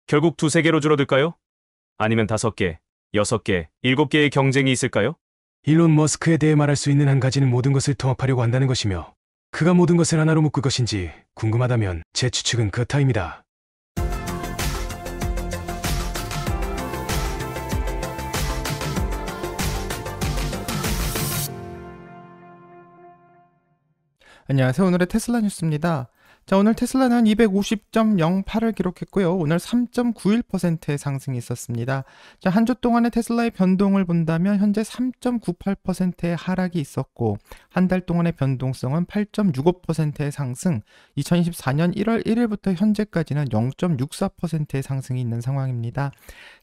결국 두세 개로 줄어들까요? 아니면 5개, 6개, 7개의 경쟁이 있을까요? 일론 머스크에 대해 말할 수 있는 한 가지는 모든 것을 통합하려고 한다는 것이며, 그가 모든 것을 하나로 묶을 것인지 궁금하다면 제 추측은 그렇다입니다. 안녕하세요. 오늘의 테슬라 뉴스입니다. 자, 오늘 테슬라는 250.08을 기록했고요. 오늘 3.91%의 상승이 있었습니다. 자, 한 주 동안의 테슬라의 변동을 본다면 현재 3.98%의 하락이 있었고, 한 달 동안의 변동성은 8.65%의 상승, 2024년 1월 1일부터 현재까지는 0.64%의 상승이 있는 상황입니다.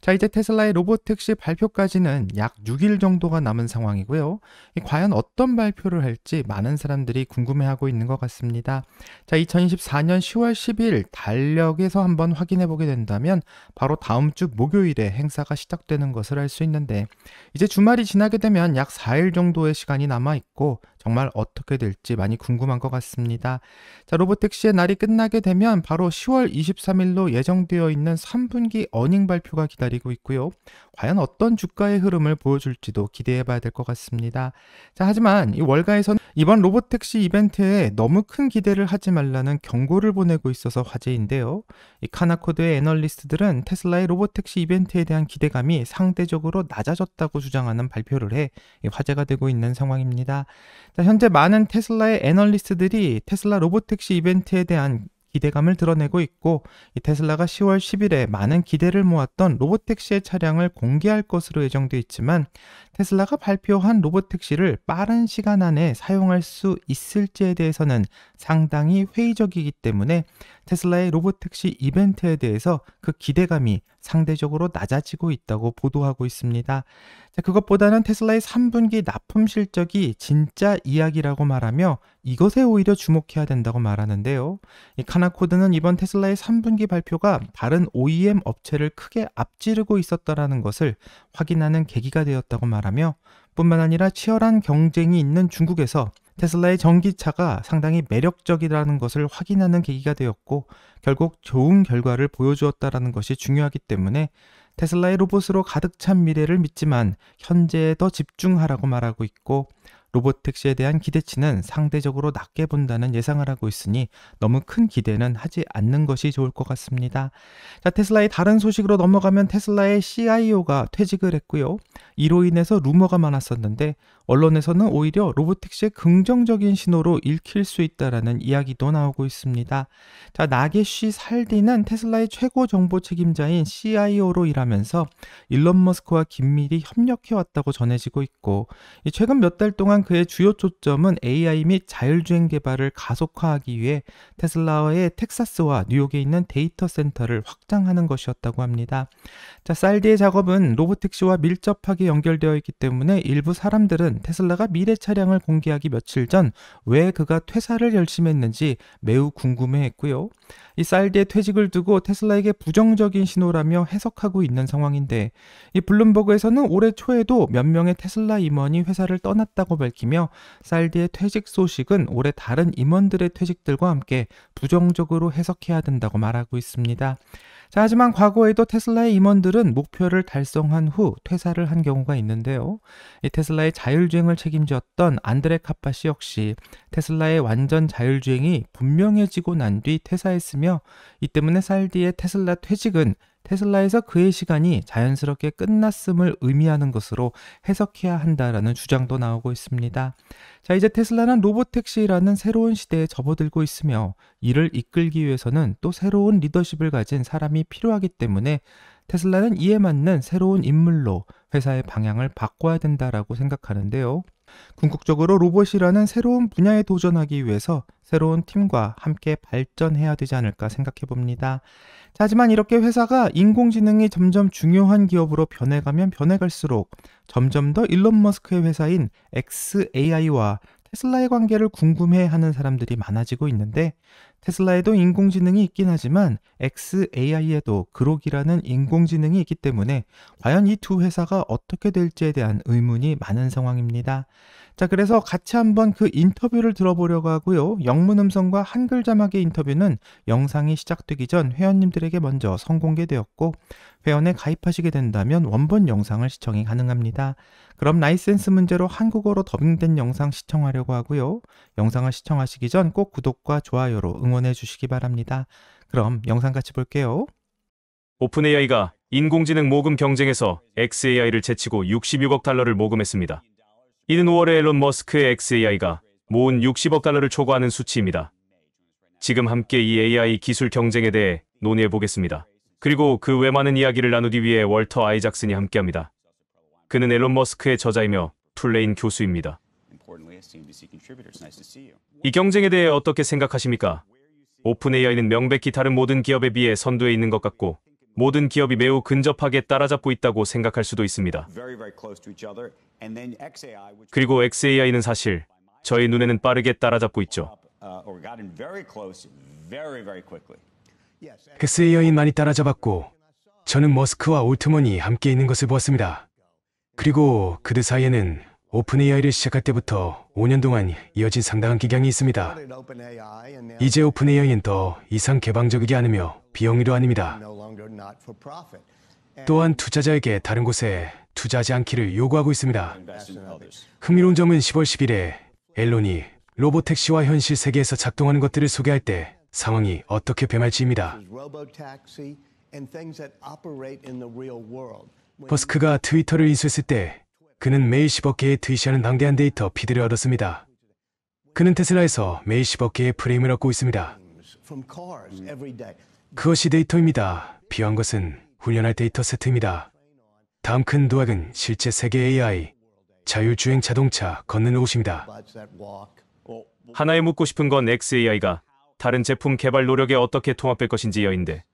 자, 이제 테슬라의 로보택시 발표까지는 약 6일 정도가 남은 상황이고요. 과연 어떤 발표를 할지 많은 사람들이 궁금해하고 있는 것 같습니다. 자, 2024년 10월 10일 달력에서 한번 확인해 보게 된다면 바로 다음 주 목요일에 행사가 시작되는 것을 알 수 있는데, 이제 주말이 지나게 되면 약 4일 정도의 시간이 남아 있고 정말 어떻게 될지 많이 궁금한 것 같습니다. 자, 로보택시의 날이 끝나게 되면 바로 10월 23일로 예정되어 있는 3분기 어닝 발표가 기다리고 있고요. 과연 어떤 주가의 흐름을 보여줄지도 기대해 봐야 될 것 같습니다. 자, 하지만 이 월가에서는 이번 로보택시 이벤트에 너무 큰 기대를 하지 말라는 경고를 보내고 있어서 화제인데요. 이 카나코드의 애널리스트들은 테슬라의 로보택시 이벤트에 대한 기대감이 상대적으로 낮아졌다고 주장하는 발표를 해 화제가 되고 있는 상황입니다. 자, 현재 많은 테슬라의 애널리스트들이 테슬라 로보택시 이벤트에 대한 기대감을 드러내고 있고, 이 테슬라가 10월 10일에 많은 기대를 모았던 로보택시의 차량을 공개할 것으로 예정되어 있지만, 테슬라가 발표한 로보택시를 빠른 시간 안에 사용할 수 있을지에 대해서는 상당히 회의적이기 때문에 테슬라의 로보택시 이벤트에 대해서 그 기대감이 상대적으로 낮아지고 있다고 보도하고 있습니다. 자, 그것보다는 테슬라의 3분기 납품 실적이 진짜 이야기라고 말하며 이것에 오히려 주목해야 된다고 말하는데요. 이 카나코드는 이번 테슬라의 3분기 발표가 다른 OEM 업체를 크게 앞지르고 있었다라는 것을 확인하는 계기가 되었다고 말하며, 뿐만 아니라 치열한 경쟁이 있는 중국에서 테슬라의 전기차가 상당히 매력적이라는 것을 확인하는 계기가 되었고, 결국 좋은 결과를 보여주었다라는 것이 중요하기 때문에 테슬라의 로봇으로 가득 찬 미래를 믿지만 현재에 더 집중하라고 말하고 있고, 로보택시에 대한 기대치는 상대적으로 낮게 본다는 예상을 하고 있으니 너무 큰 기대는 하지 않는 것이 좋을 것 같습니다. 자, 테슬라의 다른 소식으로 넘어가면 테슬라의 CIO가 퇴직을 했고요. 이로 인해서 루머가 많았었는데 언론에서는 오히려 로보택시의 긍정적인 신호로 읽힐 수 있다라는 이야기도 나오고 있습니다. 자, 나게쉬 살디는 테슬라의 최고 정보 책임자인 CIO로 일하면서 일론 머스크와 긴밀히 협력해왔다고 전해지고 있고, 최근 몇 달 동안 그의 주요 초점은 AI 및 자율주행 개발을 가속화하기 위해 테슬라의 텍사스와 뉴욕에 있는 데이터 센터를 확장하는 것이었다고 합니다. 자, 살디의 작업은 로보택시와 밀접하게 연결되어 있기 때문에 일부 사람들은 테슬라가 미래 차량을 공개하기 며칠 전 왜 그가 퇴사를 열심히 했는지 매우 궁금해했고요. 이 살디의 퇴직을 두고 테슬라에게 부정적인 신호라며 해석하고 있는 상황인데, 이 블룸버그에서는 올해 초에도 몇 명의 테슬라 임원이 회사를 떠났다고 밝히며 살디의 퇴직 소식은 올해 다른 임원들의 퇴직들과 함께 부정적으로 해석해야 된다고 말하고 있습니다. 자, 하지만 과거에도 테슬라의 임원들은 목표를 달성한 후 퇴사를 한 경우가 있는데요. 이 테슬라의 자율주행을 책임졌던 안드레 카파시 역시 테슬라의 완전 자율주행이 분명해지고 난 뒤 퇴사했으며, 이 때문에 살디의 테슬라 퇴직은 테슬라에서 그의 시간이 자연스럽게 끝났음을 의미하는 것으로 해석해야 한다라는 주장도 나오고 있습니다. 자, 이제 테슬라는 로보택시라는 새로운 시대에 접어들고 있으며 이를 이끌기 위해서는 또 새로운 리더십을 가진 사람이 필요하기 때문에 테슬라는 이에 맞는 새로운 인물로 회사의 방향을 바꿔야 된다라고 생각하는데요. 궁극적으로 로봇이라는 새로운 분야에 도전하기 위해서 새로운 팀과 함께 발전해야 되지 않을까 생각해 봅니다. 하지만 이렇게 회사가 인공지능이 점점 중요한 기업으로 변해가면 변해갈수록 점점 더 일론 머스크의 회사인 xAI와 테슬라의 관계를 궁금해하는 사람들이 많아지고 있는데, 테슬라에도 인공지능이 있긴 하지만 xAI에도 그록이라는 인공지능이 있기 때문에 과연 이 두 회사가 어떻게 될지에 대한 의문이 많은 상황입니다. 자, 그래서 같이 한번 그 인터뷰를 들어보려고 하고요. 영문 음성과 한글 자막의 인터뷰는 영상이 시작되기 전 회원님들에게 먼저 선공개되었고, 회원에 가입하시게 된다면 원본 영상을 시청이 가능합니다. 그럼 라이센스 문제로 한국어로 더빙된 영상 시청하려고 하고요. 영상을 시청하시기 전 꼭 구독과 좋아요로 응원해 주시기 바랍니다. 그럼 영상 같이 볼게요. 오픈AI가 인공지능 모금 경쟁에서 xAI를 제치고 66억 달러를 모금했습니다. 이는 5월에 앨런 머스크의 xAI가 모은 60억 달러를 초과하는 수치입니다. 지금 함께 이 AI 기술 경쟁에 대해 논의해 보겠습니다. 그리고 그 외 많은 이야기를 나누기 위해 월터 아이작슨이 함께합니다. 그는 앨런 머스크의 저자이며 툴레인 교수입니다. 이 경쟁에 대해 어떻게 생각하십니까? 오픈AI는 명백히 다른 모든 기업에 비해 선두에 있는 것 같고, 모든 기업이 매우 근접하게 따라잡고 있다고 생각할 수도 있습니다. 그리고 xAI는 사실 저희 눈에는 빠르게 따라잡고 있죠. xAI는 많이 따라잡았고, 저는 머스크와 올트먼이 함께 있는 것을 보았습니다. 그리고 그들 사이에는 오픈AI를 시작할 때부터 5년 동안 이어진 상당한 기강이 있습니다. 이제 오픈AI는 더 이상 개방적이지 않으며 비영리로 아닙니다. 또한 투자자에게 다른 곳에 투자하지 않기를 요구하고 있습니다. 흥미로운 점은 10월 10일에 앨런이 로보택시와 현실 세계에서 작동하는 것들을 소개할 때 상황이 어떻게 변할지입니다. 머스크가 트위터를 인수했을 때 그는 매일 10억 개의 트윗하는 방대한 데이터 피드를 얻었습니다. 그는 테슬라에서 매일 10억 개의 프레임을 얻고 있습니다. 그것이 데이터입니다. 필요한 것은 훈련할 데이터 세트입니다. 다음 큰 도약은 실제 세계 AI, 자율주행 자동차 걷는 로봇입니다. 하나에 묻고 싶은 건 xAI가 다른 제품 개발 노력에 어떻게 통합될 것인지여인데,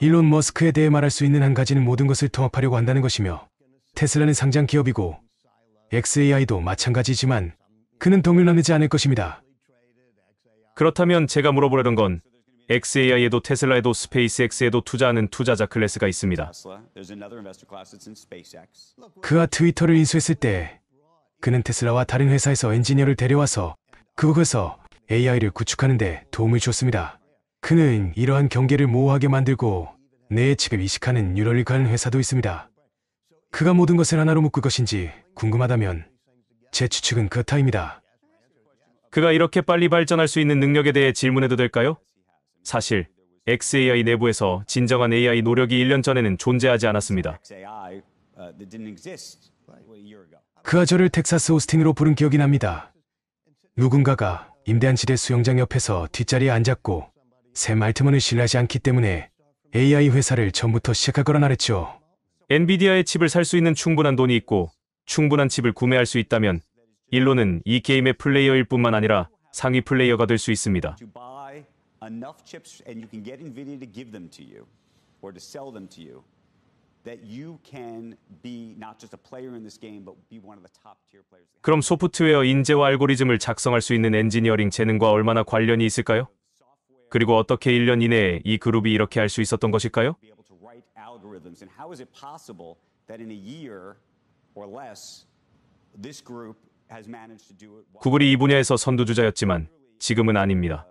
일론 머스크에 대해 말할 수 있는 한 가지는 모든 것을 통합하려고 한다는 것이며, 테슬라는 상장 기업이고 xAI도 마찬가지지만 그는 동일하지 않을 것입니다. 그렇다면 제가 물어보려던 건 xAI에도 테슬라에도 스페이스X에도 투자하는 투자자 클래스가 있습니다. 그가 트위터를 인수했을 때 그는 테슬라와 다른 회사에서 엔지니어를 데려와서 그곳에서 AI를 구축하는 데 도움을 줬습니다. 그는 이러한 경계를 모호하게 만들고 내 칩을 이식하는 뉴럴릭한 회사도 있습니다. 그가 모든 것을 하나로 묶을 것인지 궁금하다면 제 추측은 그렇다입니다. 그가 이렇게 빨리 발전할 수 있는 능력에 대해 질문해도 될까요? 사실 xAI 내부에서 진정한 AI 노력이 1년 전에는 존재하지 않았습니다. 그가 저를 텍사스 오스틴으로 부른 기억이 납니다. 누군가가 임대한 지대 수영장 옆에서 뒷자리에 앉았고 샘 알트먼을 신뢰하지 않기 때문에 AI 회사를 처음부터 시작할 거라 말했죠. 엔비디아의 칩을 살 수 있는 충분한 돈이 있고 충분한 칩을 구매할 수 있다면 일론은 이 게임의 플레이어일 뿐만 아니라 상위 플레이어가 될 수 있습니다. 그럼 소프트웨어 인재와 알고리즘을 작성할 수 있는 엔지니어링 재능과 얼마나 관련이 있을까요? 그리고 어떻게 1년 이내에 이 그룹이 이렇게 할 수 있었던 것일까요? 구글이 이 분야에서 선두주자였지만 지금은 아닙니다.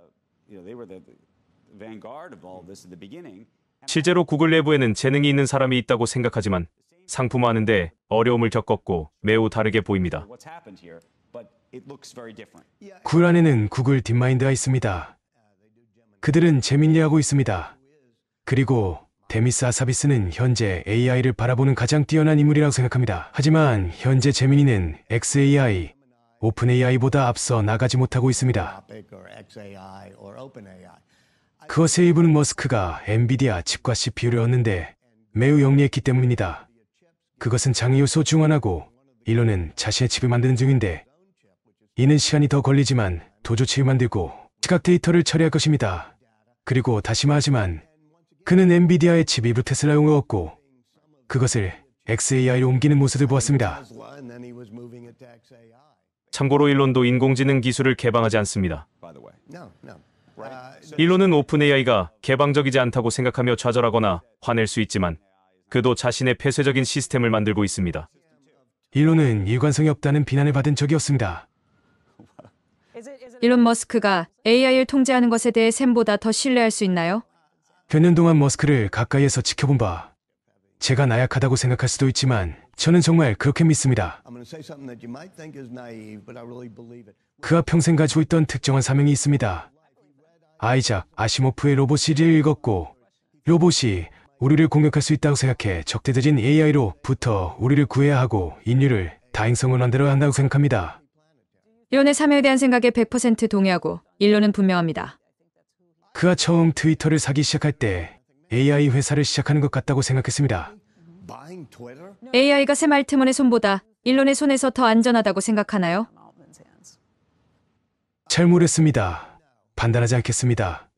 실제로 구글 내부에는 재능이 있는 사람이 있다고 생각하지만 상품화하는데 어려움을 겪었고 매우 다르게 보입니다. 구글 안에는 구글 딥마인드가 있습니다. 그들은 재밀리하고 있습니다. 그리고 데미스 아사비스는 현재 AI를 바라보는 가장 뛰어난 인물이라고 생각합니다. 하지만 현재 제미니는 xAI, 오픈AI보다 앞서 나가지 못하고 있습니다. 그것의 일부는 머스크가 엔비디아 칩과 CPU를 얻는데 매우 영리했기 때문입니다. 그것은 장애 요소 중 하나고 일론은 자신의 칩을 만드는 중인데 이는 시간이 더 걸리지만 도조칩을 만들고 시각 데이터를 처리할 것입니다. 그리고 다시 말하지만 그는 엔비디아의 칩 일부 테슬라용을 얻고 그것을 XAI로 옮기는 모습을 보았습니다. 참고로 일론도 인공지능 기술을 개방하지 않습니다. 일론은 오픈 AI가 개방적이지 않다고 생각하며 좌절하거나 화낼 수 있지만 그도 자신의 폐쇄적인 시스템을 만들고 있습니다. 일론은 일관성이 없다는 비난을 받은 적이 없습니다. 일론 머스크가 AI를 통제하는 것에 대해 샘보다 더 신뢰할 수 있나요? 몇 년 동안 머스크를 가까이에서 지켜본 바, 제가 나약하다고 생각할 수도 있지만 저는 정말 그렇게 믿습니다. 그가 평생 가지고 있던 특정한 사명이 있습니다. 아이작 아시모프의 로봇 시리를 읽었고, 로봇이 우리를 공격할 수 있다고 생각해 적대적인 AI로부터 우리를 구해야 하고 인류를 다행성을 만들어야 한다고 생각합니다. 일론의 사명에 대한 생각에 100% 동의하고 일론은 분명합니다. 그가 처음 트위터를 사기 시작할 때 AI 회사를 시작하는 것 같다고 생각했습니다. AI가 샘 알트먼의 손보다 일론의 손에서 더 안전하다고 생각하나요? 잘 모르겠습니다. 판단하지 않겠습니다.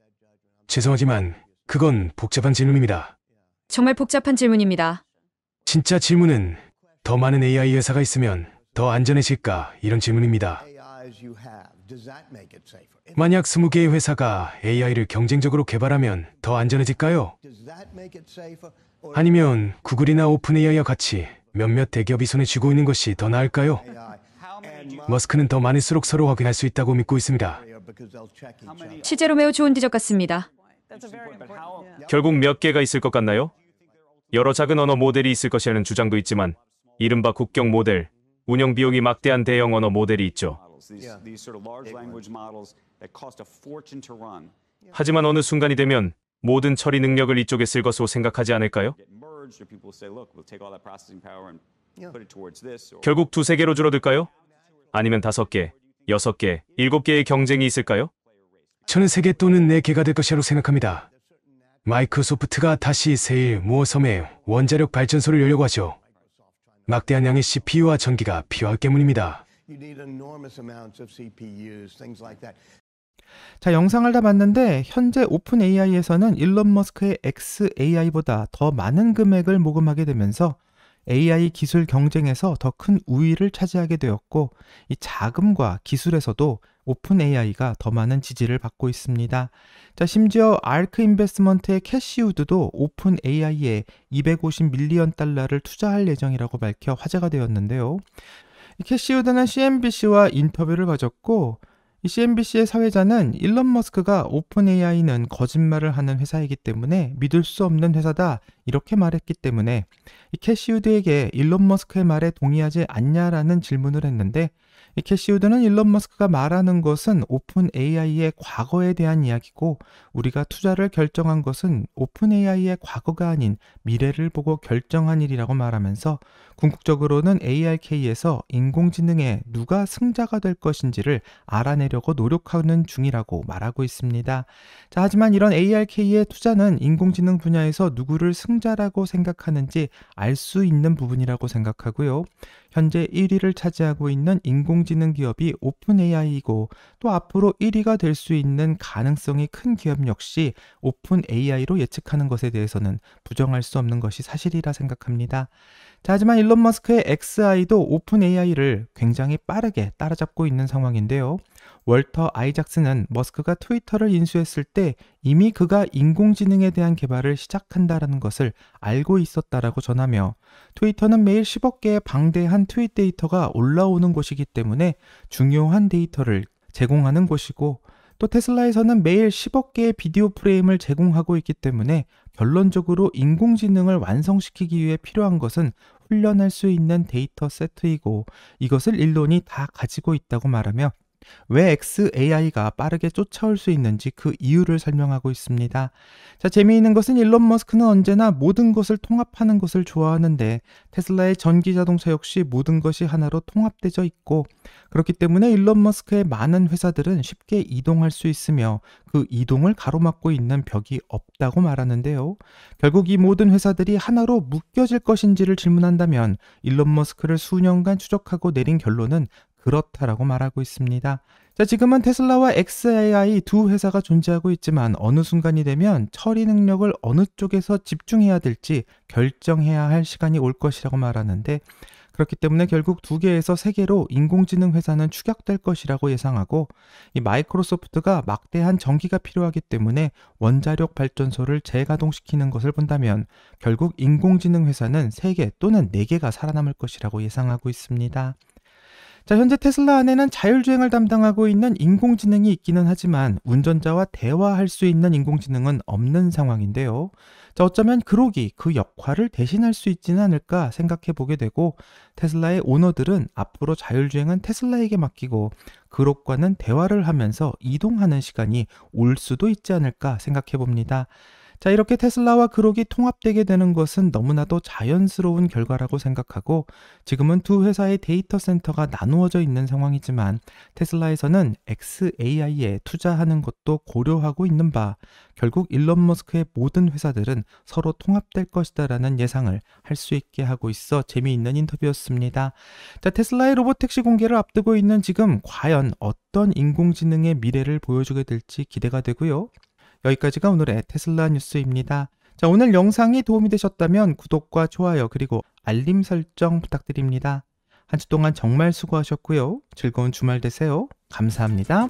죄송하지만 그건 복잡한 질문입니다. 정말 복잡한 질문입니다. 진짜 질문은 더 많은 AI 회사가 있으면 더 안전해질까, 이런 질문입니다. 만약 20개의 회사가 AI를 경쟁적으로 개발하면 더 안전해질까요? 아니면 구글이나 오픈 AI와 같이 몇몇 대기업이 손에 쥐고 있는 것이 더 나을까요? 머스크는 더 많을수록 서로 확인할 수 있다고 믿고 있습니다. 실제로 매우 좋은 지적 같습니다. 결국 몇 개가 있을 것 같나요? 여러 작은 언어 모델이 있을 것이라는 주장도 있지만 이른바 국경 모델, 운영 비용이 막대한 대형 언어 모델이 있죠. 하지만 어느 순간이 되면 모든 처리 능력을 이쪽에 쓸 것으로 생각하지 않을까요? 결국 2-3개로 줄어들까요? 아니면 5개, 6개, 7개의 경쟁이 있을까요? 저는 3개 또는 4개가 될 것이라고 생각합니다. 마이크로소프트가 다시 세일 모어섬에 원자력 발전소를 열려고 하죠. 막대한 양의 CPU와 전기가 필요하기 때문입니다. 자, 영상을 다 봤는데 현재 오픈 AI에서는 일론 머스크의 XAI보다 더 많은 금액을 모금하게 되면서 AI 기술 경쟁에서 더 큰 우위를 차지하게 되었고, 이 자금과 기술에서도 오픈 AI가 더 많은 지지를 받고 있습니다. 자, 심지어 아크 인베스먼트의 캐시우드도 오픈 AI에 250 밀리언 달러를 투자할 예정이라고 밝혀 화제가 되었는데요. 이 캐시우드는 CNBC와 인터뷰를 가졌고, 이 CNBC의 사회자는 일론 머스크가 오픈 AI는 거짓말을 하는 회사이기 때문에 믿을 수 없는 회사다, 이렇게 말했기 때문에 이 캐시우드에게 일론 머스크의 말에 동의하지 않냐라는 질문을 했는데, 이 캐시우드는 일론 머스크가 말하는 것은 오픈 AI의 과거에 대한 이야기고, 우리가 투자를 결정한 것은 오픈 AI의 과거가 아닌 미래를 보고 결정한 일이라고 말하면서 궁극적으로는 ARK에서 인공지능에 누가 승자가 될 것인지를 알아내려고 노력하는 중이라고 말하고 있습니다. 자, 하지만 이런 ARK의 투자는 인공지능 분야에서 누구를 승자라고 생각하는지 알 수 있는 부분이라고 생각하고요. 현재 1위를 차지하고 있는 인공지능 기업이 오픈 AI이고, 또 앞으로 1위가 될 수 있는 가능성이 큰 기업 역시 오픈 AI로 예측하는 것에 대해서는 부정할 수 없는 것이 사실이라 생각합니다. 자, 하지만 일론 머스크의 XAI도 오픈 AI를 굉장히 빠르게 따라잡고 있는 상황인데요. 월터 아이작스는 머스크가 트위터를 인수했을 때 이미 그가 인공지능에 대한 개발을 시작한다라는 것을 알고 있었다라고 전하며, 트위터는 매일 10억 개의 방대한 트윗 데이터가 올라오는 곳이기 때문에 중요한 데이터를 제공하는 곳이고, 또 테슬라에서는 매일 10억 개의 비디오 프레임을 제공하고 있기 때문에 결론적으로 인공지능을 완성시키기 위해 필요한 것은 훈련할 수 있는 데이터 세트이고, 이것을 일론이 다 가지고 있다고 말하며 왜 XAI가 빠르게 쫓아올 수 있는지 그 이유를 설명하고 있습니다. 자, 재미있는 것은 일론 머스크는 언제나 모든 것을 통합하는 것을 좋아하는데, 테슬라의 전기 자동차 역시 모든 것이 하나로 통합되어 있고, 그렇기 때문에 일론 머스크의 많은 회사들은 쉽게 이동할 수 있으며 그 이동을 가로막고 있는 벽이 없다고 말하는데요. 결국 이 모든 회사들이 하나로 묶여질 것인지를 질문한다면 일론 머스크를 수년간 추적하고 내린 결론은 그렇다라고 말하고 있습니다. 자, 지금은 테슬라와 xAI 두 회사가 존재하고 있지만 어느 순간이 되면 처리 능력을 어느 쪽에서 집중해야 될지 결정해야 할 시간이 올 것이라고 말하는데, 그렇기 때문에 결국 2개에서 3개로 인공지능 회사는 축약될 것이라고 예상하고, 이 마이크로소프트가 막대한 전기가 필요하기 때문에 원자력 발전소를 재가동시키는 것을 본다면 결국 인공지능 회사는 3개 또는 4개가 살아남을 것이라고 예상하고 있습니다. 자, 현재 테슬라 안에는 자율주행을 담당하고 있는 인공지능이 있기는 하지만 운전자와 대화할 수 있는 인공지능은 없는 상황인데요. 자, 어쩌면 그록이 그 역할을 대신할 수 있지는 않을까 생각해 보게 되고, 테슬라의 오너들은 앞으로 자율주행은 테슬라에게 맡기고 그록과는 대화를 하면서 이동하는 시간이 올 수도 있지 않을까 생각해 봅니다. 자, 이렇게 테슬라와 그록이 통합되게 되는 것은 너무나도 자연스러운 결과라고 생각하고, 지금은 두 회사의 데이터 센터가 나누어져 있는 상황이지만 테슬라에서는 xAI에 투자하는 것도 고려하고 있는 바, 결국 일론 머스크의 모든 회사들은 서로 통합될 것이다라는 예상을 할 수 있게 하고 있어 재미있는 인터뷰였습니다. 자, 테슬라의 로봇택시 공개를 앞두고 있는 지금 과연 어떤 인공지능의 미래를 보여주게 될지 기대가 되고요. 여기까지가 오늘의 테슬라 뉴스입니다. 자, 오늘 영상이 도움이 되셨다면 구독과 좋아요 그리고 알림 설정 부탁드립니다. 한 주 동안 정말 수고하셨고요. 즐거운 주말 되세요. 감사합니다.